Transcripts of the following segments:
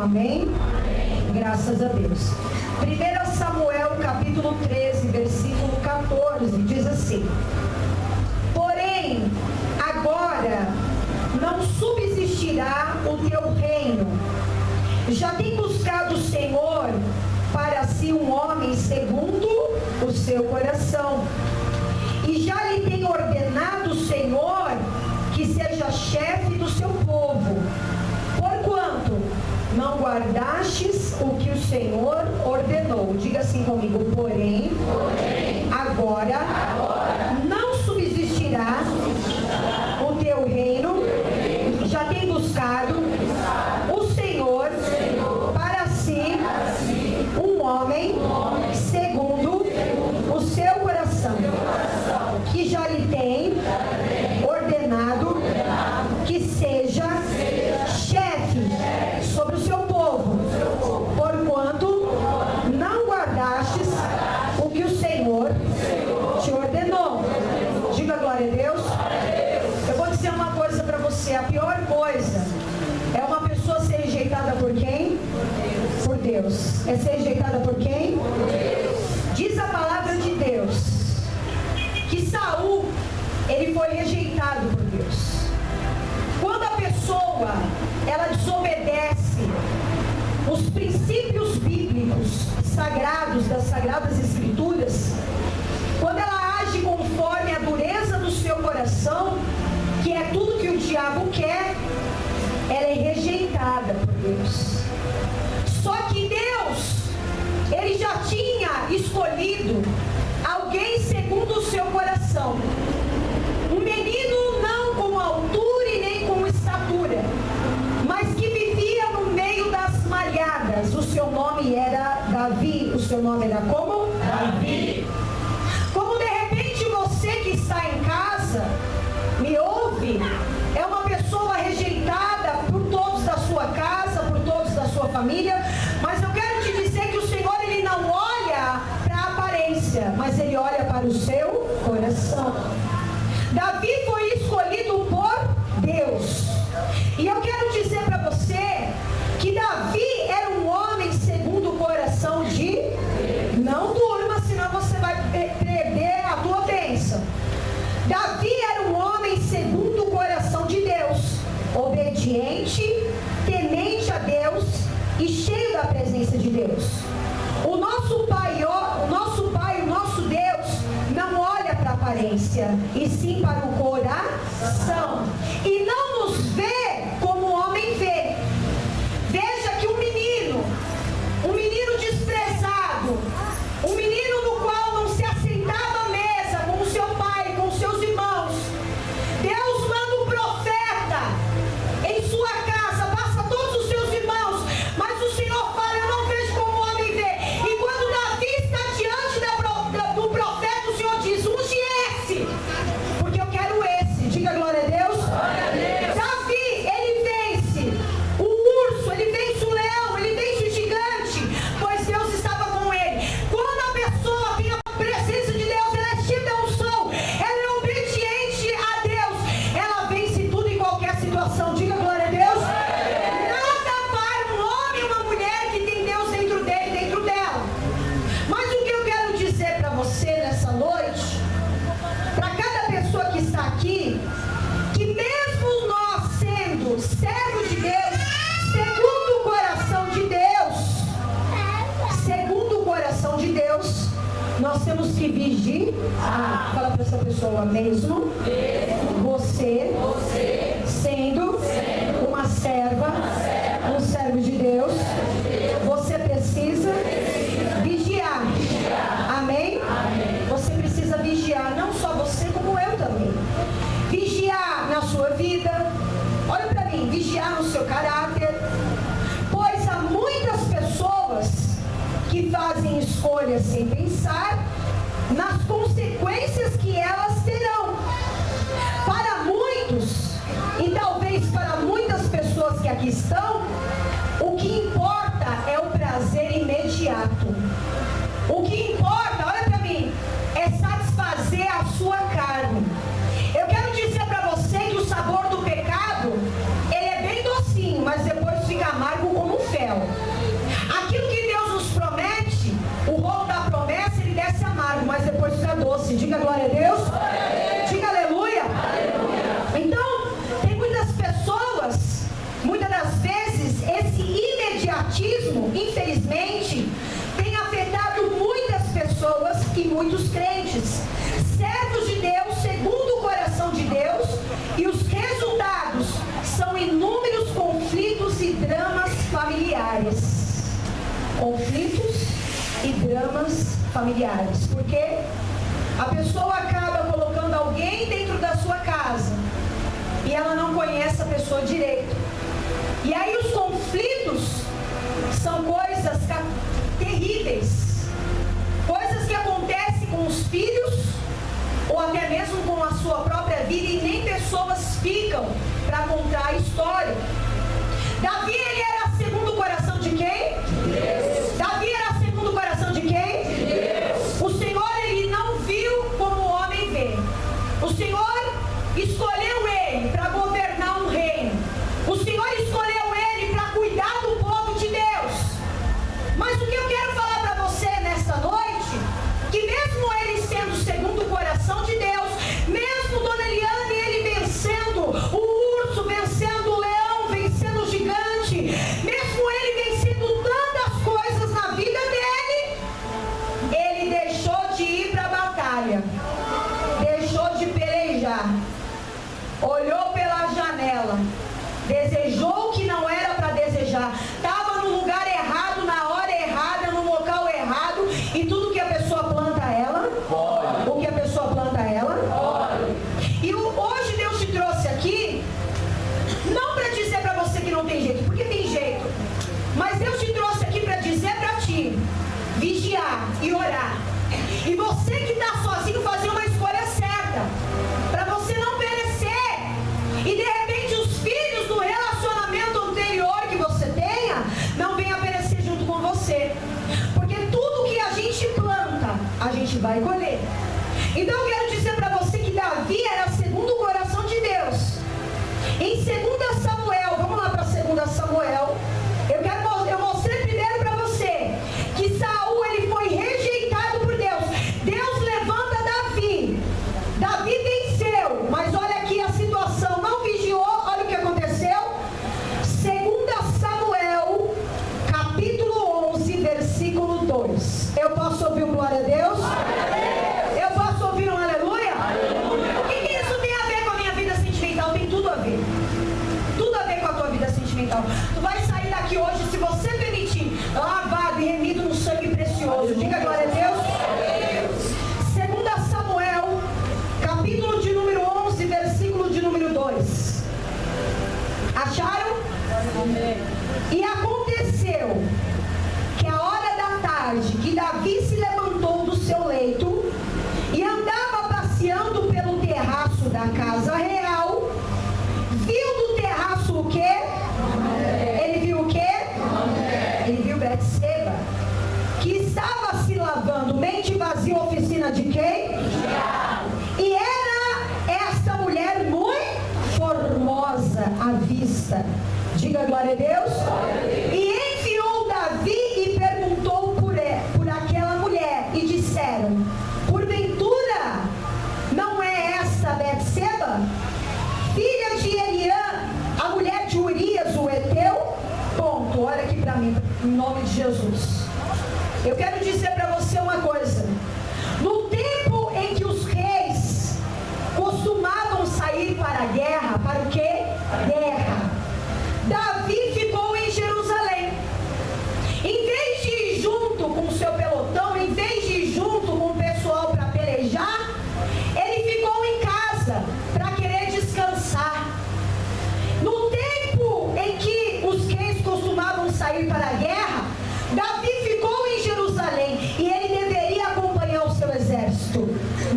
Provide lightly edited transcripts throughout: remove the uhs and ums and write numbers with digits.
amém? Graças a Deus. 1 Samuel capítulo 13, versículo 14, diz assim: porém, agora não subsistirá o teu reino. Já tem buscado o Senhor para si um homem segundo o seu coração. E já lhe tem ordenado o Senhor que seja chefe do seu povo. Porquanto não guardastes o que o Senhor ordenou. Diga assim comigo: porém agora não subsistirá o teu reino. Já tem buscado o Senhor para si um homem segundo o seu coração, que já lhe tem ordenado que seja chefe sobre o seu povo, porquanto não guardastes o que o Senhor te ordenou. Diga glória a Deus. Eu vou dizer uma coisa para você: a pior coisa é uma pessoa ser rejeitada por quem? Por Deus. É ser rejeitada por quem? Diz a palavra de Deus que Saul, ele foi rejeitado por Deus. Quando a pessoa, ela desobedece os princípios bíblicos sagrados das Sagradas Escrituras, quando ela age conforme a dureza do seu coração, que é tudo que o diabo quer, ela é rejeitada por Deus. Só que Deus, ele já tinha escolhido alguém segundo o seu coração. Um menino não com altura e nem com estatura, mas que vivia no meio das malhadas. O seu nome era Davi. O seu nome era como? Davi. Como de repente você que está em casa, me ouve, é uma pessoa rejeitada por todos da sua casa, por todos da sua família, mas eu quero te dizer que o Senhor, ele não olha para a aparência, mas ele olha para o seu coração. Davi foi escolhido por Deus. E eu quero dizer para você que Davi era um homem segundo o coração de... Não durma, senão você vai perder a tua bênção. Davi era um homem segundo o coração de Deus, obediente, temente a Deus e cheio da presença de Deus. O nosso Pai, o nosso Deus, não olha para a aparência, e sim para o coração. E não nos vê como o homem vê. Veja que um menino desprezado, um menino no qual não se assentava à mesa com o seu pai, com os seus irmãos, Deus manda um profeta em sua casa, passa todos os seus irmãos, mas o Senhor fala: eu não vejo como o homem vê. E quando Davi está diante do profeta, o Senhor diz: unge esse, porque eu quero esse. Diga glória a Deus. Glória a Deus. Davi, ele vence o urso, ele vence o leão, ele vence o gigante, pois Deus estava com ele. Quando a pessoa tem a presença de Deus, ela é cheia da unção, ela é obediente a Deus, ela vence tudo em qualquer situação. Diga glória a Deus. Nada para um homem e uma mulher que tem Deus dentro dele, dentro dela. Mas o que eu quero dizer para você nessa noite, para cada pessoa que está aqui, que mesmo nós sendo servos de Deus, segundo o coração de Deus, nós temos que vigiar. Fala para essa pessoa: mesmo você sendo uma serva, um servo de Deus, você precisa vigiar. Amém? Você precisa vigiar, não só você, como eu também. Vigiar na sua vida. Olha para mim, vigiar no seu caráter. Pois há muitas pessoas que fazem escolhas sem pensar nas consequências que elas terão. Para muitos, e talvez para muitas pessoas que aqui estão, o que importa é o prazer imediato. O que importa, olha para mim, é satisfazer a sua carne. Eu quero dizer para você que o sabor do pecado, ele é bem docinho, mas depois fica amargo como um fel. muitos crentes, servos de Deus, segundo o coração de Deus, e os resultados são inúmeros conflitos e dramas familiares. Conflitos e dramas familiares. Porque a pessoa acaba colocando alguém dentro da sua casa e ela não conhece a pessoa direito. E aí os conflitos são coisas terríveis. Coisas que acontecem com os filhos ou até mesmo com a sua própria vida e nem pessoas ficam para contar a história. Davi, ele era segundo o coração de quem? Deus. Davi era segundo o coração de quem? Deus. O Senhor, ele não viu como o homem vê. O Senhor escolheu ele para governar um reino. O Senhor escolheu ele para cuidar do povo de Deus. Mas o que eu quero falar para você nesta noite, que mesmo ele sendo segundo o coração de Deus, mesmo Dona Eliane, ele vencendo o urso, vencendo o leão, vencendo o gigante, mesmo ele vencendo tantas coisas na vida dele, ele deixou de ir para a batalha, deixou de pelejar, olhou pela janela, desejou o que não era para desejar, estava no lugar errado, na hora errada, no local errado, e tudo que a pessoa planta ela, o que a pessoa planta ela, e hoje Deus te trouxe aqui, não para dizer para você que não tem jeito, porque tem jeito, mas Deus te trouxe aqui para dizer para ti, vigiar e orar, e você que está sozinho, fazer uma escolha certa, para você não perecer, e de repente os filhos do relacionamento anterior que você tenha, não venham a perecer junto com você, porque tudo que a gente planta, a gente vai colher. Então eu quero dizer para você que Davi era segundo o coração de Deus. Em 2 Samuel, vamos lá para 2 Samuel, eu mostrei primeiro para você que Saul, ele foi rejeitado por Deus. Deus levanta Davi. Davi venceu, mas olha aqui a situação, não vigiou, olha o que aconteceu. 2 Samuel, capítulo 11, versículo 2. Eu posso ouvir um glória a Deus? Eu posso ouvir um aleluia? O que isso tem a ver com a minha vida sentimental? Tem tudo a ver. Tudo a ver com a tua vida sentimental. Tu vai sair daqui hoje, se você permitir, lavado e remido no sangue precioso. Diga glória a Deus. 2 Samuel, capítulo de número 11, versículo de número 2. Acharam? E aconteceu que a hora da tarde que Davi se levantou do seu leito e andava passeando pelo terraço da casa real, viu do terraço o quê? Ele viu o quê? Ele viu Betseba, que estava se lavando, mente vazia, oficina de quem? E era esta mulher muito formosa à vista. Diga glória a Deus. E enviou Davi e perguntou por aquela mulher, e disseram: porventura não é essa Betseba, filha de Eliã, a mulher de Urias o Eteu? Ponto. Olha aqui para mim, em nome de Jesus. Eu quero dizer para você uma coisa. No tempo em que os reis costumavam sair para a guerra, para o quê? Guerra. Davi ficou em Jerusalém. Em vez de ir junto com o seu pelotão, em vez de ir junto com o pessoal para pelejar, ele ficou em casa para querer descansar. No tempo em que os reis costumavam sair para a guerra, Davi ficou em Jerusalém e ele deveria acompanhar o seu exército,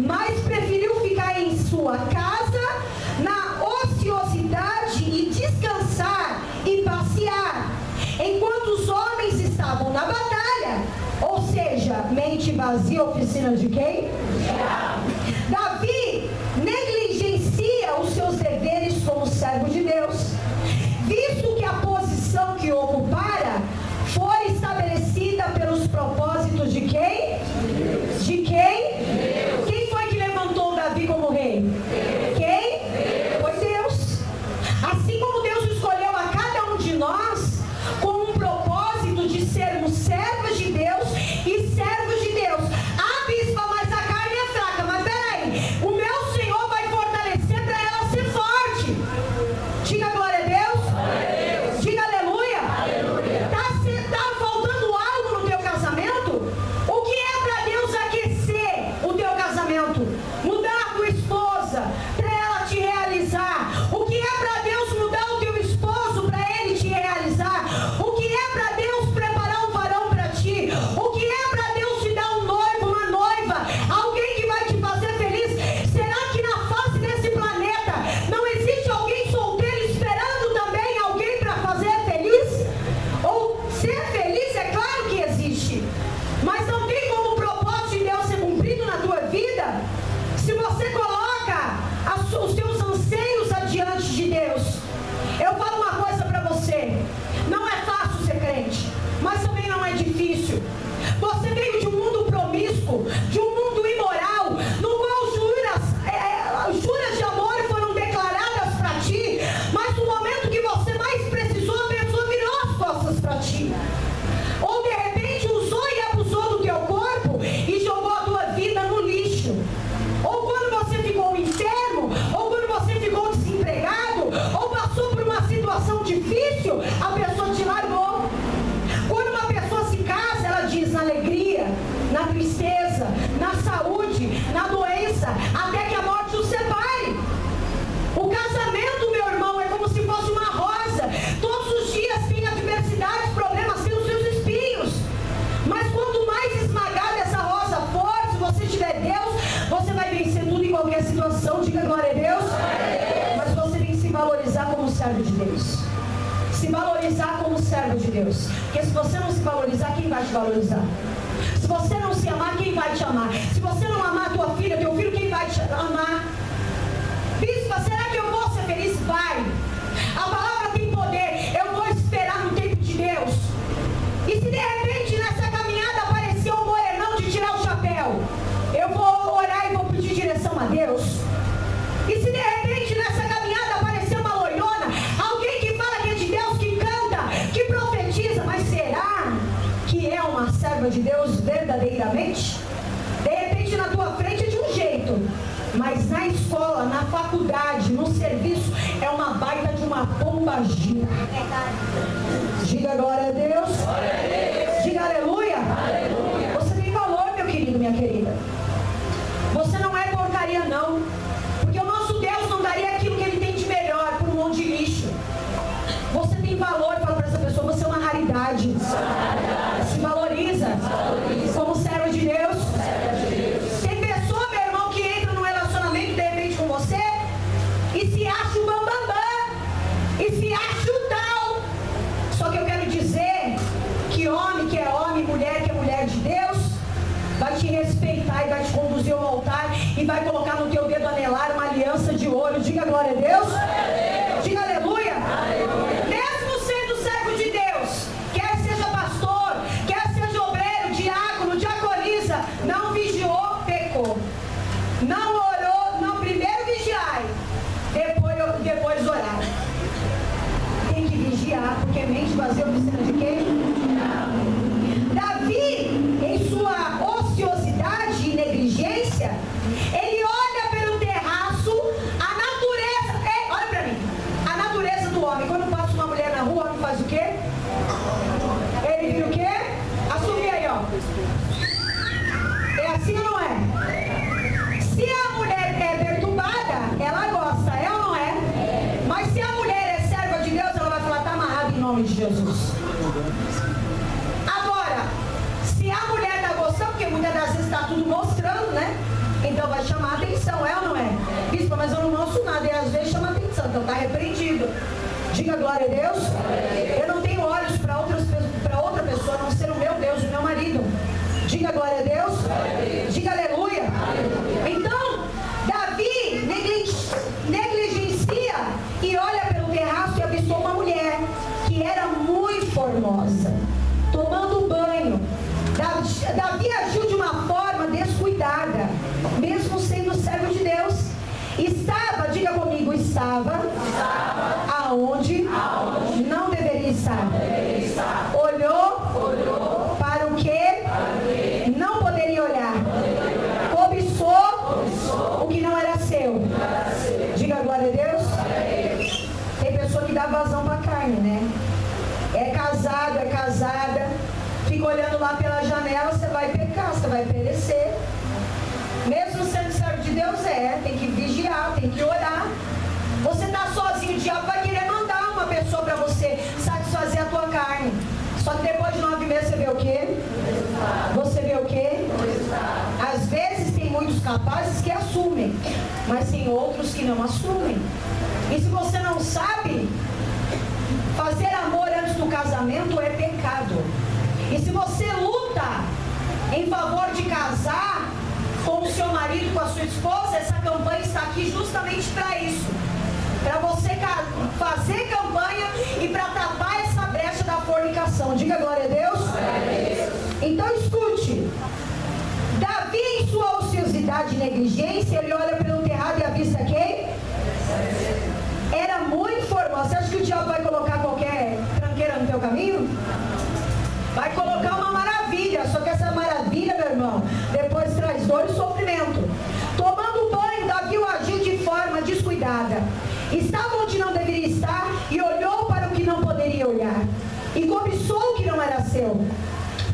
mas preferiu ficar em sua casa, na ociosidade, e descansar e passear, enquanto os homens estavam na batalha, ou seja, mente vazia, oficina de quem? Davi negligencia os seus deveres como servo de Deus, visto que a posição que ocupara foi estabelecida pelos propósitos de quem? De quem? Quem foi que levantou Davi como rei? Quem? Foi Deus. Assim como Deus escolheu a cada um de nós com um propósito de sermos servos de Deus e servos de Deus. Ah, bispa, mas a ti. Ou de repente usou e abusou do teu corpo e jogou a tua vida no lixo. Ou quando você ficou enfermo, ou quando você ficou desempregado, ou passou por uma situação difícil, a pessoa te largou. Quando uma pessoa se casa, ela diz na alegria, na tristeza, na saúde, na doença, até que a morte os separe. O casamento, meu irmão, é como se fosse uma rosa. Todos os dias tem adversidades, problemas, tem os seus espinhos. Mas quanto mais esmagada essa rosa for, se você tiver Deus, você vai vencer tudo em qualquer situação. Diga glória a Deus. Mas você tem que se valorizar como servo de Deus. Se valorizar como servo de Deus. Porque se você não se valorizar, quem vai te valorizar? Se você não se amar, quem vai te amar? Se você não amar tua filha, teu filho, quem vai te amar? Bispa, será que eu vou ser feliz? Vai. A palavra tem poder. Eu vou esperar no tempo de Deus. E se de repente nessa caminhada aparecer um morenão de tirar o chapéu, eu vou orar e vou pedir direção a Deus. E se de repente nessa caminhada aparecer uma loirona, alguém que fala que é de Deus, que canta, que profetiza, mas será que é uma serva de Deus verdadeiramente? De repente na tua frente é de um jeito, mas na escola, na faculdade, no serviço, é uma baita de uma pombagira. Diga glória a Deus. Diga aleluia. Você tem valor, meu querido, minha querida. Você não é porcaria, não. Porque o nosso Deus não daria aquilo que Ele tem de melhor por um monte de lixo. Você tem valor, fala para essa pessoa, você é uma raridade. Se valoriza como servo de Deus. Tem pessoa, meu irmão, que entra num relacionamento de repente com você e se acha o bambambam, e se acha o tal. Só que eu quero dizer que homem que é homem, mulher que é mulher de Deus, vai te respeitar e vai te conduzir ao altar e vai colocar no teu dedo anelar uma aliança de ouro. Diga glória a Deus. Diga aleluia. Mesmo sendo servo de Deus, quer seja pastor, quer seja obreiro, diácono, diaconisa, não vigiou, pecou. Não orou, não, primeiro vigiai, depois orar. Tem que vigiar, porque mente vazia oficina de quem? Davi, em sua ociosidade e negligência, ele olha pelo terraço, a natureza, olha pra mim, a natureza do homem. Quando passa uma mulher na rua, o homem faz o quê? Ele vira o quê? Assume aí, ó. É assim ou não é? Se a mulher é perturbada, ela gosta, é ou não é? Mas se a mulher é serva de Deus, ela vai falar, tá amarrada em nome de Jesus. Agora, se a mulher está gostando, porque muitas das vezes está tudo mostrando, né? Então vai chamar a atenção, é ou não é? Bispa, mas eu não mostro nada, e às vezes chama atenção, então está repreendido. Diga glória a Deus. Eu não tenho olhos para outra pessoa, a não ser o meu Deus e o meu marido. Diga glória a Deus. Diga aleluia. Então, Davi negligencia e olha pelo terraço e avistou uma mulher que era muito formosa, tomando banho. Davi agiu de uma forma descuidada, mesmo sendo servo de Deus. Estava, diga comigo, estava aonde não deveria estar. Olhou para o que não poderia olhar. Cobiçou o que não era seu. Diga glória a Deus. Tem pessoa que dá vazão para a carne, né? É casada, fica olhando lá pela janela, você vai pecar, você vai perecer. Mesmo sendo servo de Deus, tem que vigiar, tem que orar. Você está sozinho, o diabo vai querer mandar uma pessoa para você satisfazer a tua carne. Só que depois de 9 meses você vê o quê? Você vê o quê? Às vezes tem muitos capazes que assumem, mas tem outros que não assumem. E se você não sabe, fazer amor antes do casamento é pecado. E se você luta em favor de casar com o seu marido, com a sua esposa, essa campanha está aqui justamente para isso. Para você fazer campanha e para tapar essa brecha da fornicação. Diga glória a Deus. Então escute. Davi, em sua ociosidade e negligência, ele olha pelo terrado e avista quem? Era muito formosa. Você acha que o diabo vai colocar qualquer tranqueira no teu caminho? aconteceu?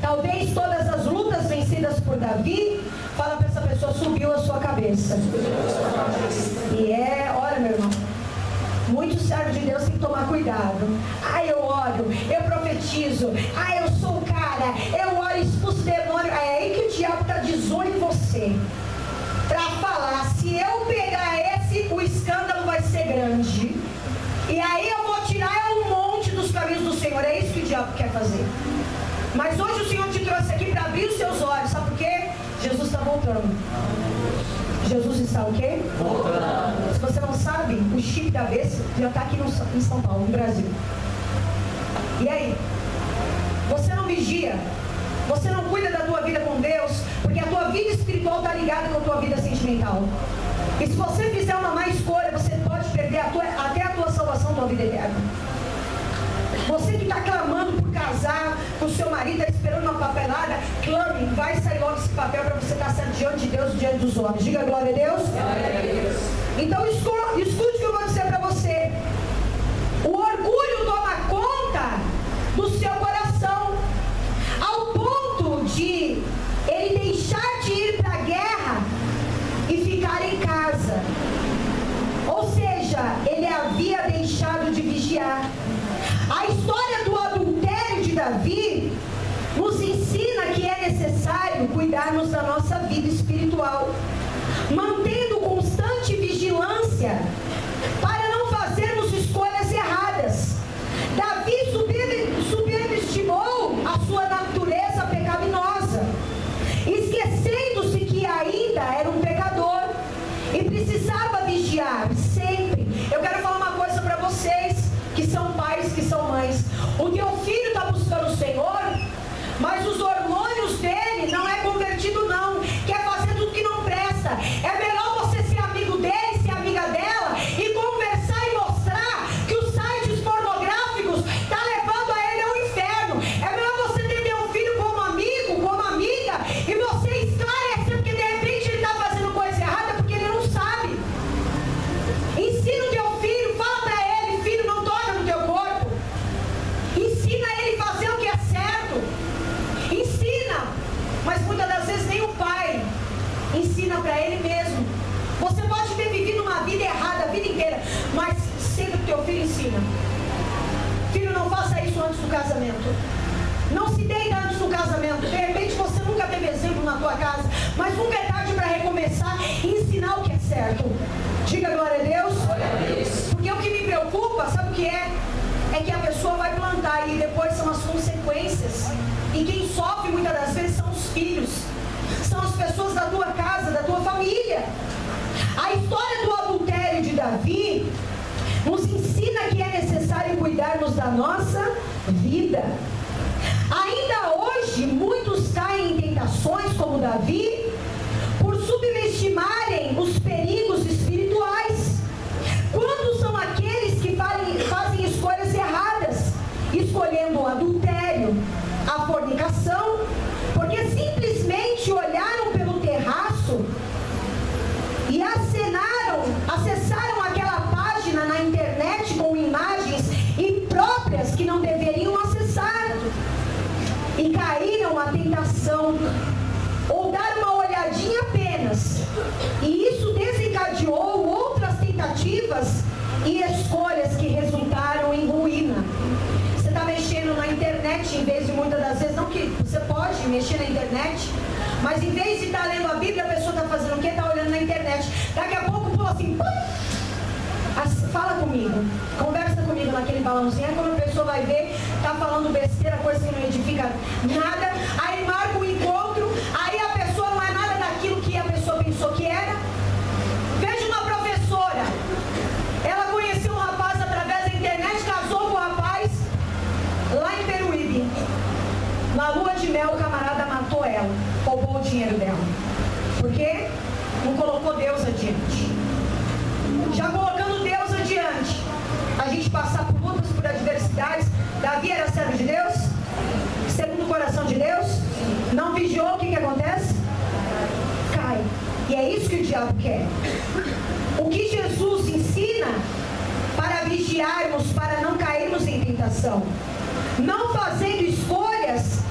Talvez todas as lutas vencidas por Davi, fala para essa pessoa, subiu a sua cabeça. E olha meu irmão, muitos servos de Deus têm que tomar cuidado. Eu oro, eu profetizo, eu sou o cara, eu oro e expulso demônio. É aí que o diabo está de olho em você, para falar, se eu pegar esse, o escândalo vai ser grande. E aí eu vou tirar um monte dos caminhos do Senhor. É isso que o diabo quer fazer. Mas hoje o Senhor te trouxe aqui para abrir os seus olhos. Sabe por quê? Jesus está voltando. Jesus está o quê? Voltando. Se você não sabe, o chip da vez já está aqui em São Paulo, no Brasil. E aí? Você não vigia? Você não cuida da tua vida com Deus? Porque a tua vida espiritual está ligada com a tua vida sentimental. E se você fizer uma má escolha, você pode perder até a tua salvação, tua vida eterna. Você que está clamando por casar com o seu marido, está esperando uma papelada, clame, vai sair logo esse papel para você estar certo diante de Deus e diante dos homens. Diga glória a Deus. Glória a Deus. Então escute o que eu vou dizer para você. O orgulho toma conta do seu coração, ao ponto de ele deixar de ir para a guerra e ficar em casa. Ou seja, ele havia deixado de vigiar. A história do adultério de Davi nos ensina que é necessário cuidarmos da nossa vida espiritual, mantendo constante vigilância para não fazermos escolhas erradas. Davi subestimou a sua natureza pecaminosa, esquecendo-se que ainda era um pecador e precisava vigiar sempre. Eu quero falar uma coisa para vocês que são pais, que são mães. O teu filho está buscando o Senhor, mas os hormônios dele não é convertido não, quer fazer tudo que não presta. É melhor você ser amigo dele, ser amiga dela e conversar e mostrar que os sites pornográficos estão levando a ele ao inferno. É melhor você ter teu filho como amigo, como amiga, e você esclarecer, porque de repente ele está fazendo coisa errada porque ele não sabe. Ensina o teu filho, fala para ele, filho, não toca no teu corpo. Ensina ele a fazer o que é certo. Ensina, mas muitas das vezes nem o pai ensina para ele mesmo. Você pode ter vivido uma vida errada a vida inteira, mas sempre o teu filho ensina. Filho, não faça isso antes do casamento. Não se deita antes do casamento. De repente você nunca teve exemplo na tua casa, mas nunca é tarde para recomeçar e ensinar o que é certo. Diga glória a Deus. Glória a Deus. Porque o que me preocupa, sabe o que é? É que a pessoa vai plantar e depois são as consequências. E quem sofre muitas das vezes são os filhos. São as pessoas da tua casa, da tua família. A história do adultério de Davi nos ensina que é necessário cuidarmos da nossa vida. Ainda hoje, muitos caem em tentações como Davi, por subestimarem os perigos espirituais. Quantos são aqueles que fazem escolhas erradas, escolhendo o adultério, a fornicação, porque simplesmente olharam pelo terraço e acessaram aquela página na internet com imagens impróprias que não deveriam acessar e caíram à tentação ou dar uma olhadinha apenas, e isso desencadeou outras tentativas e escolhas que resultaram em ruína. Você está mexendo na internet em vez de, muitas das vezes, não que você pode mexer na internet, mas em vez de estar lendo a Bíblia, a pessoa está fazendo o quê? Está olhando na internet. Daqui a pouco pula assim, fala comigo, conversa comigo naquele balãozinho. Aí quando a pessoa vai ver, está falando besteira, coisa que não edifica nada, aí marca um encontro, aí a pessoa não é nada daquilo que a pessoa pensou que era. Veja uma professora, ela conheceu um rapaz através da internet, casou com o rapaz lá em Peruíbe. Na lua de mel, o camarada matou ela, roubou o dinheiro dela. Por quê? Não colocou Deus adiante. Já colocando Deus adiante, a gente passar por lutas, por adversidades. Davi era servo de Deus, segundo o coração de Deus, não vigiou, o que acontece? Cai. E é isso que o diabo quer. O que Jesus ensina para vigiarmos, para não cairmos em tentação, não fazendo escolhas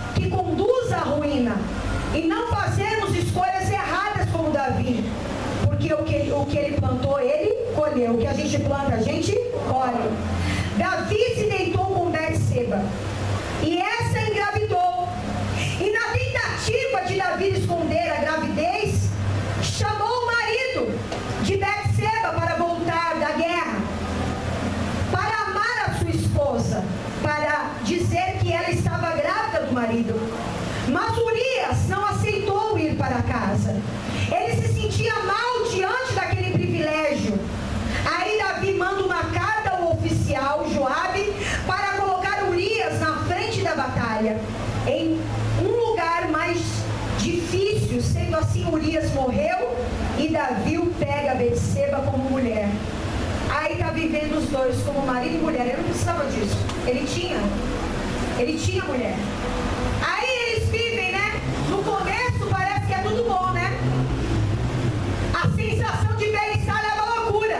em um lugar mais difícil. Sendo assim, Urias morreu e Davi o pega Betseba como mulher. Aí está vivendo os dois como marido e mulher. Ele não precisava disso. Ele tinha mulher. Aí eles vivem, né? No começo parece que é tudo bom, né? A sensação de bem-estar é uma loucura.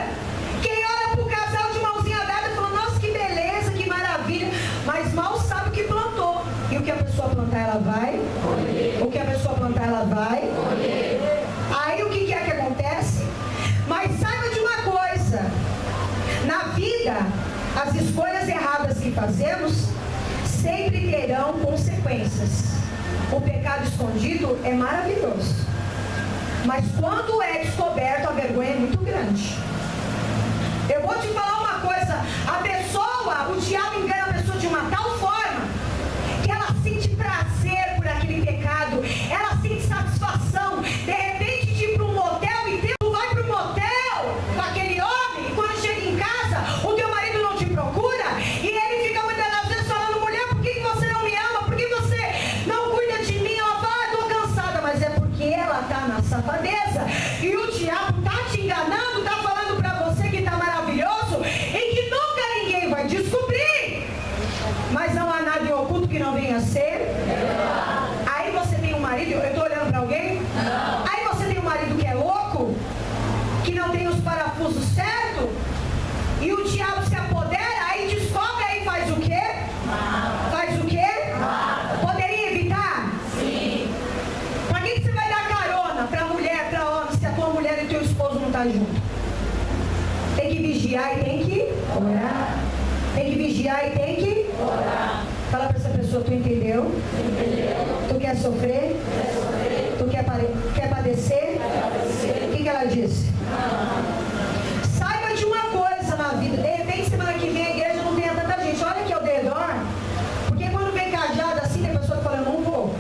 Quem olha para o casal de mãozinha dada fala, nossa, que beleza, que maravilha. Mas mal sabe o que plantou. E o que a pessoa plantar, ela vai colher. O que a pessoa plantar, ela vai colher. Aí o que é que acontece? Mas saiba de uma coisa. Na vida, as escolhas erradas que fazemos sempre terão consequências. O pecado escondido é maravilhoso, mas quando é descoberto, a vergonha é muito grande. Eu vou te falar uma coisa: o diabo engana a pessoa de uma tal forma que ela sente prazer por aquele pecado, ela sente satisfação. De repente, de ir para um motel e tu vai para o motel com aquele homem, e quando chega em casa, o teu marido não te procura, e ele fica muitas das vezes falando, mulher, por que você não me ama? Por que você não cuida de mim? Ela fala, estou cansada, mas é porque ela está na safadeza, e o diabo está te enganando, está falando para você que está maravilhoso, e que nunca ninguém vai descobrir, mas não há nada em oculto que não venha a ser. Aí você tem um marido, eu estou olhando para alguém? Aí você tem um marido que é louco, que não tem os parafusos certos, e o diabo se apodera, aí descobre, aí faz o quê? Faz o quê? Poderia evitar? Sim. Para que você vai dar carona para mulher, para homem, se a tua mulher e teu esposo não estão juntos? Tem que vigiar e tem que orar. Tem que vigiar e tem que orar. Fala para essa pessoa, tu entendeu? Tu quer sofrer? Tu quer padecer? O que ela disse? Saiba de uma coisa na vida. De repente, semana que vem a igreja não tenha tanta gente. Olha aqui ao redor. Porque quando vem cajado assim, tem pessoa que fala, eu não vou.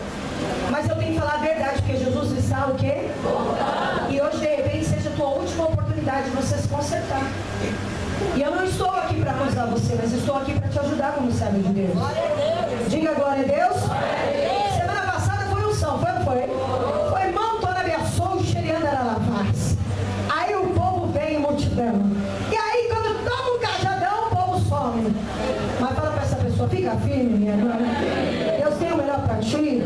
Mas eu tenho que falar a verdade, porque Jesus está o quê? E hoje, de repente, seja a tua última oportunidade de você se consertar. E eu não estou aqui para acusar você, mas estou aqui para te ajudar como servo de Deus. Diga glória a Deus. Semana passada foi unção, foi? Foi irmão, toda abençoa, xeriando era lavaz. Aí o povo vem em multidão. E aí quando toma um cajadão, o povo some. Mas fala para essa pessoa, fica firme, minha irmã. Deus tem o melhor para ti.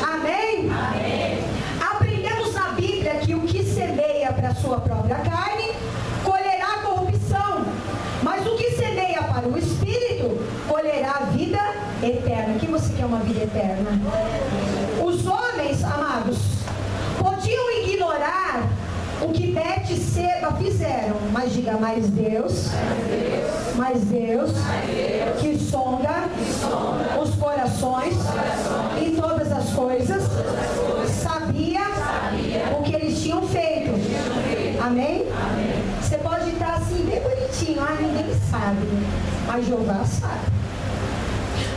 Amém? Aprendemos na Bíblia que o que semeia para a sua própria carne, colherá corrupção. Mas o que semeia para o Espírito, colherá a vida eterna. Quem você quer uma vida eterna? Os homens, amados, podiam ignorar o que Bete e Seba fizeram, mas diga, mais Deus, que sonda os corações e todas as coisas, sabia o que eles tinham feito. Amém? Você pode estar assim, bem bonitinho, ninguém sabe, mas Jeová sabe.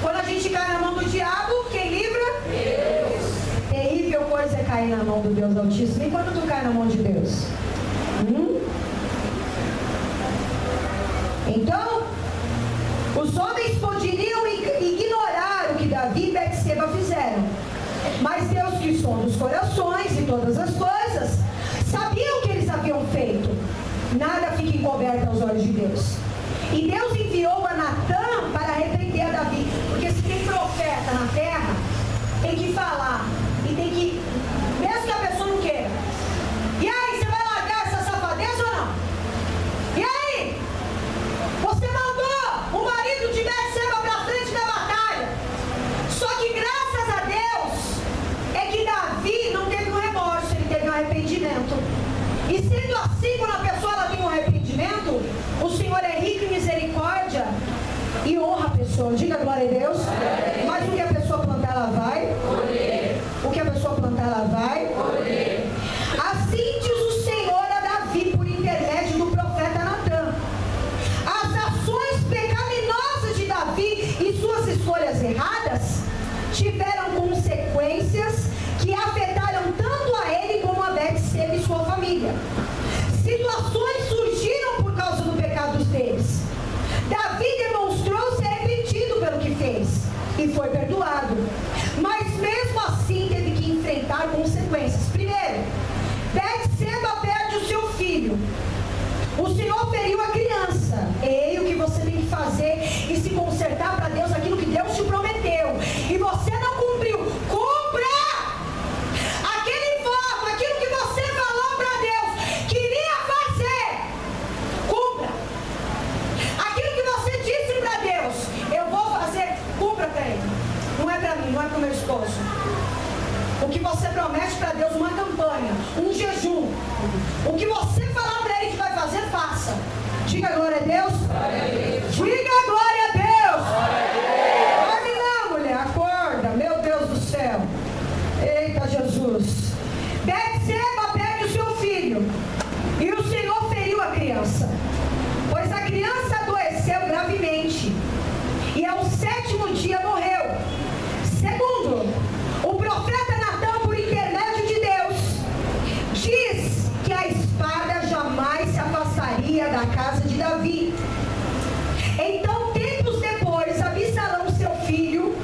Quando a gente cai na mão do diabo, quem livra? Deus. Terrível coisa é cair na mão do Deus Altíssimo. E quando tu cai na mão de Deus? Então, os homens poderiam ignorar o que Davi e Betseba fizeram. Mas Deus, que sonda os corações e todas as coisas, sabia o que eles haviam feito. Nada fica encoberto aos olhos de Deus. E Deus enviou a Natã para repreender a Davi. Porque se tem profeta na terra, tem que falar. E tem que, mesmo que a pessoa não queira. E aí, você vai largar essa safadeza ou não? E aí? Você mandou o marido de Betseba para frente da batalha. Só que graças a Deus, é que Davi não teve um remorso, ele teve um arrependimento. E sendo assim, quando a pessoa ela tem um arrependimento, o Senhor é rico em misericórdia e honra a pessoa. Diga glória a Deus. Mas o que a pessoa plantar, ela vai colher. perdoado. Mas mesmo assim teve que enfrentar consequências. Primeiro, Betseba perde o seu filho. O Senhor feriu a criança. Ei, o que você tem que fazer e se consertar para Deus aquilo que Deus te prometeu. E você não cumpriu. Cumpra! Aquele voto, aquilo que você falou para Deus, queria fazer. Cumpra! Aquilo que você disse para Deus, eu vou fazer, cumpra para Ele. Não é para mim, não é para o meu esposo. O que você promete para Deus, uma campanha, um jejum. O que você falar para Ele que vai fazer, faça. Diga glória a Deus. Diga glória a Deus. Dorme não, mulher, acorda. Meu Deus do céu. Eita Jesus. Betseba perde o seu filho. E o Senhor feriu a criança. Pois a criança adoeceu gravemente. E ao 7º dia morreu. Segundo, o profeta Natã, por intermédio de Deus, diz que a espada jamais se afastaria da casa de Davi. Então, tempos depois, Absalão, seu filho,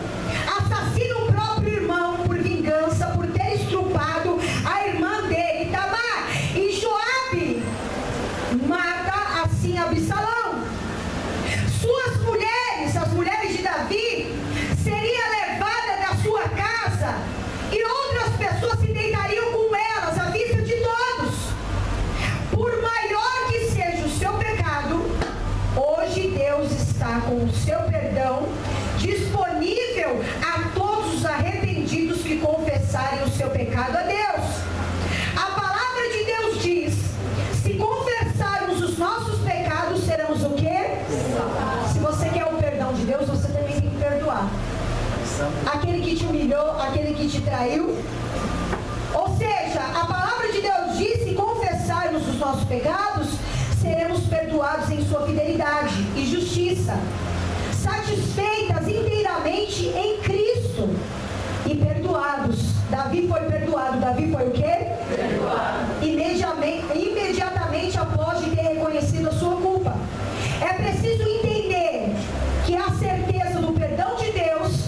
assassina o próprio irmão por vingança, por ter estrupado a irmã dele, Tamar. E Joabe mata assim Absalão. Suas mulheres, as mulheres de Davi, seriam levadas da sua casa e outras pessoas se deitariam com elas à vista de todos. Por maior que seja o seu pecado, hoje Deus está com o seu perdão disponível a todos os arrependidos que confessarem o seu pecado a Deus. A palavra de Deus diz: se confessarmos os nossos pecados, seremos o quê? Se você quer o perdão de Deus, você também tem que perdoar aquele que te humilhou, aquele que te traiu. Ou seja, a palavra de Deus diz: se confessarmos os nossos pecados, seremos perdoados em sua fidelidade e justiça, satisfeitas inteiramente em Cristo e perdoados. Davi foi perdoado. Davi foi o quê? Perdoado. Imediatamente após de ter reconhecido a sua culpa. É preciso entender que a certeza do perdão de Deus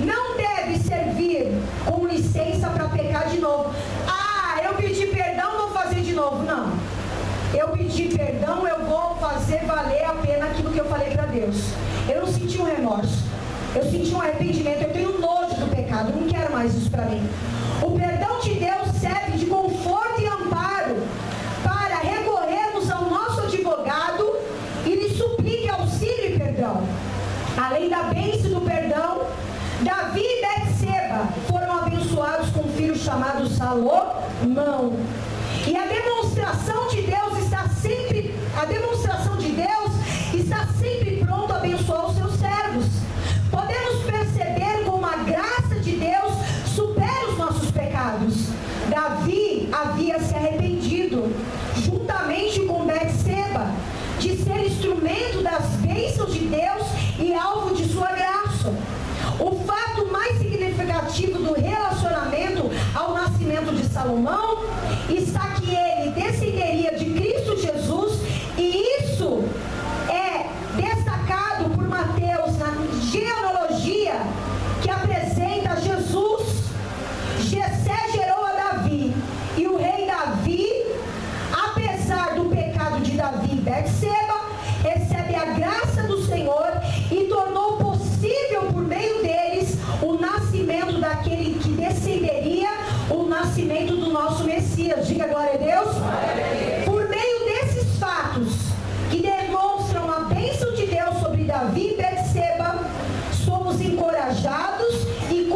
não deve servir como licença para pecar de novo. Ah, eu pedi perdão, vou fazer de novo. Não. Eu pedi perdão, eu vou fazer valer a pena aquilo que eu falei para Deus. Eu não senti um remorso. Eu senti um arrependimento. Eu tenho nojo do pecado. Eu não quero mais isso para mim. O perdão de Deus serve de conforto e amparo para recorrermos ao nosso advogado e lhe suplique auxílio e perdão. Além da bênção do perdão, Davi e Betseba foram abençoados com um filho chamado Salomão. E a demonstração de Deus está sempre pronto a abençoar os seus servos. Podemos perceber como a graça de Deus supera os nossos pecados. Davi havia se arrependido, juntamente com Betseba, de ser instrumento das bênçãos de Deus e alvo de sua graça. O fato mais significativo do relacionamento ao nascimento de Salomão está que ele descenderia de Cristo Jesus, e isso é destacado por Mateus na genealogia que apresenta Jesus. Jessé gerou a Davi, e o rei Davi, apesar do pecado de Davi e Betseba, recebe a graça do Senhor e tornou possível por meio deles o nascimento daquele que descenderia, o nascimento do nosso Messias. Diga glória a Deus. Por meio desses fatos que demonstram a bênção de Deus sobre Davi e Betseba, somos encorajados e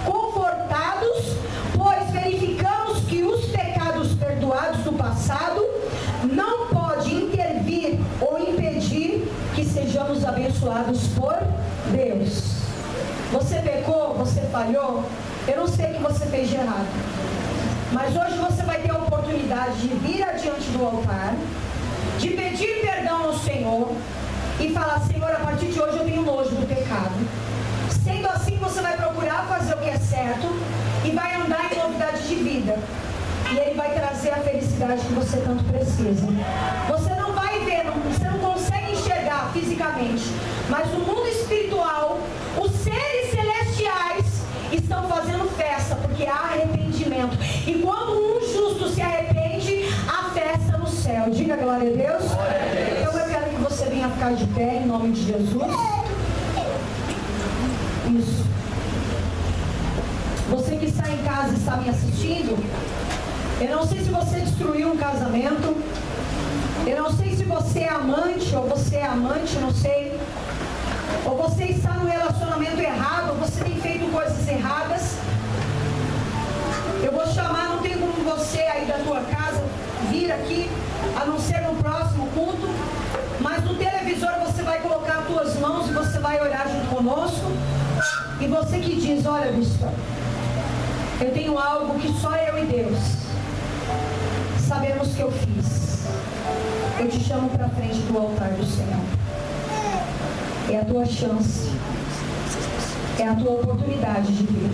confortados, pois verificamos que os pecados perdoados do passado não pode intervir ou impedir que sejamos abençoados por Deus. Você pecou, você falhou, eu não sei o que você fez de errado, mas hoje você vai ter a oportunidade de vir adiante do altar, de pedir perdão ao Senhor e falar: Senhor, a partir de hoje eu tenho nojo do pecado. Sendo assim, você vai procurar fazer o que é certo e vai andar em novidade de vida. E Ele vai trazer a felicidade que você tanto precisa. Você não vai ver, você não consegue enxergar fisicamente, mas no mundo espiritual, os seres celestiais E quando um justo se arrepende, há festa no céu. Diga glória a Deus. Então eu quero que você venha ficar de pé em nome de Jesus. Isso. Você que está em casa e está me assistindo, eu não sei se você destruiu um casamento, eu não sei se você é amante ou você é amante, não sei. Ou você está no relacionamento errado, ou você tem feito coisas erradas. Eu vou chamar, não tem como você aí da tua casa vir aqui, a não ser no próximo culto. Mas no televisor você vai colocar as tuas mãos e você vai orar junto conosco. E você que diz, olha bispo, eu tenho algo que só eu e Deus sabemos que eu fiz. Eu te chamo para frente do altar do Senhor. É a tua chance. É a tua oportunidade de vir.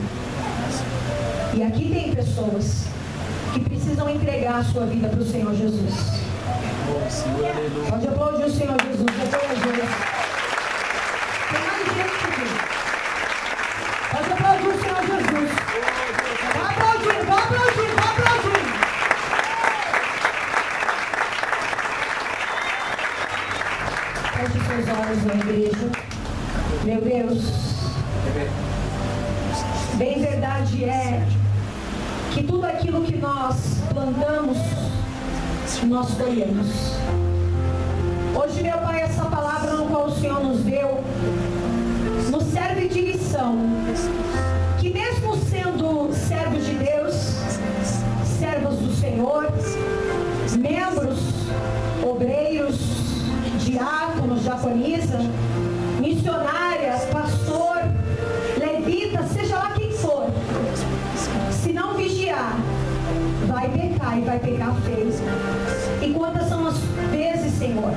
E aqui tem pessoas que precisam entregar a sua vida para o Senhor Jesus. Pode aplaudir o Senhor Jesus. Tem mais gente aqui. Pode aplaudir o Senhor Jesus. Vai aplaudindo, vai aplaudindo, vai aplaudindo. Feche seus olhos na igreja. Meu Deus. Bem verdade é que tudo aquilo que nós plantamos, nós colhemos. Hoje, meu Pai, essa palavra no qual o Senhor nos deu, nos serve de lição. Que mesmo sendo servos de Deus, servos do Senhor, membros, obreiros, diáconos, diaconisa, missionárias, pastor, levita, seja lá quem for, se não vigiar, vai pecar e vai pecar feio. E quantas são as vezes, Senhor,